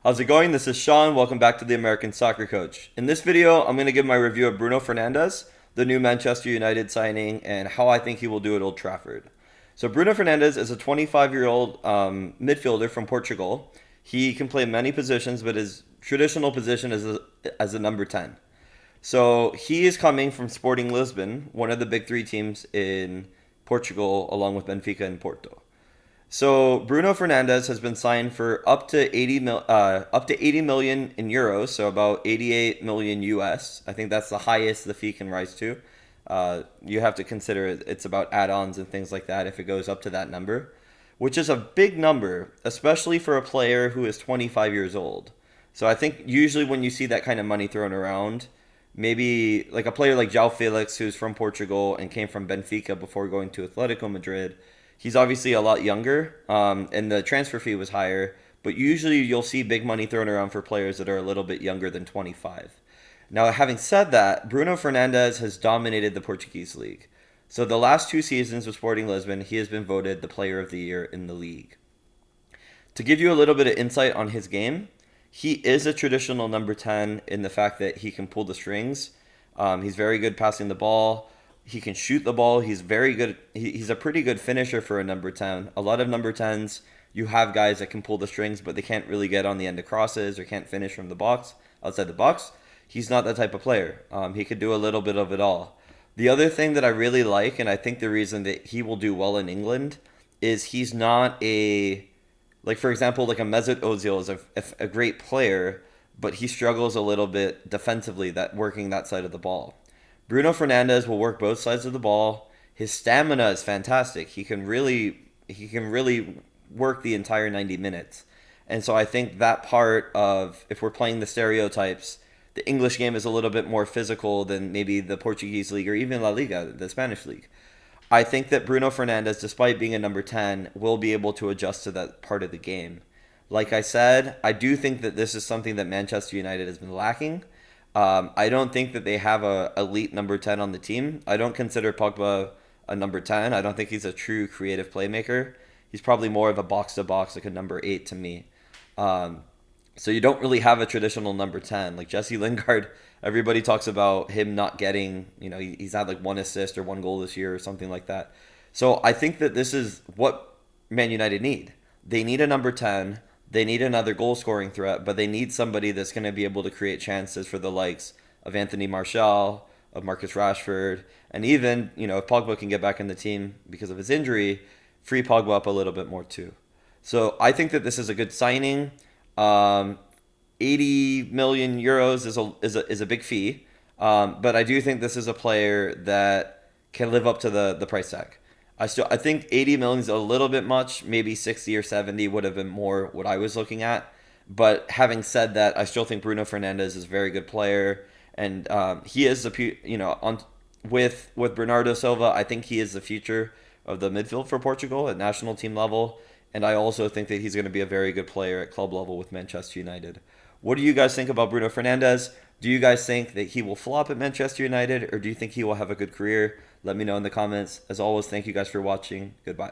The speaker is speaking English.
How's it going? This is Sean. Welcome back to the American Soccer Coach. In this video, I'm going to give my review of Bruno Fernandes, the new Manchester United signing, and how I think he will do at Old Trafford. So Bruno Fernandes is a 25-year-old midfielder from Portugal. He can play many positions, but his traditional position is as a number 10. So he is coming from Sporting Lisbon, one of the big three teams in Portugal, along with Benfica and Porto. So Bruno Fernandes has been signed for up to 80 million in euros, so about 88 million US. I think that's the highest the fee can rise to. You have to consider it's about add-ons and things like that if it goes up to that number, which is a big number, especially for a player who is 25 years old. So I think usually when you see that kind of money thrown around, maybe like a player like João Felix, who's from Portugal and came from Benfica before going to Atletico Madrid. He's obviously a lot younger, and the transfer fee was higher, but usually you'll see big money thrown around for players that are a little bit younger than 25. Now, having said that, Bruno Fernandes has dominated the Portuguese league. So the last two seasons with Sporting Lisbon, he has been voted the player of the year in the league. To give you a little bit of insight on his game, he is a traditional number 10 in the fact that he can pull the strings. He's very good passing the ball. He can shoot the ball. He's very good. He's a pretty good finisher for a number 10. A lot of number 10s, you have guys that can pull the strings, but they can't really get on the end of crosses or can't finish from the box, outside the box. He's not that type of player. He could do a little bit of it all. The other thing that I really like, and I think the reason that he will do well in England, is he's not like for example, like a Mesut Ozil is a great player, but he struggles a little bit defensively, that working that side of the ball. Bruno Fernandes will work both sides of the ball. His stamina is fantastic. He can really work the entire 90 minutes. And so I think that part of, if we're playing the stereotypes, the English game is a little bit more physical than maybe the Portuguese league or even La Liga, the Spanish league. I think that Bruno Fernandes, despite being a number 10, will be able to adjust to that part of the game. Like I said, I do think that this is something that Manchester United has been lacking. I don't think that they have a elite number 10 on the team. I don't consider Pogba a number 10. I don't think he's a true creative playmaker. He's probably more of a box-to-box, like a number 8 to me. So you don't really have a traditional number 10. Like Jesse Lingard, everybody talks about him not getting, he's had like one assist or one goal this year or something like that. So I think that this is what Man United need. They need a number 10. They need another goal-scoring threat, but they need somebody that's going to be able to create chances for the likes of Anthony Martial, of Marcus Rashford, and even, if Pogba can get back in the team because of his injury, free Pogba up a little bit more too. So I think that this is a good signing. 80 million euros is a big fee, but I do think this is a player that can live up to the price tag. I think 80 million is a little bit much. Maybe 60 or 70 would have been more what I was looking at. But having said that, I still think Bruno Fernandes is a very good player, and he is with Bernardo Silva. I think he is the future of the midfield for Portugal at national team level, and I also think that he's going to be a very good player at club level with Manchester United. What do you guys think about Bruno Fernandes? Do you guys think that he will flop at Manchester United, or do you think he will have a good career? Let me know in the comments. As always, thank you guys for watching. Goodbye.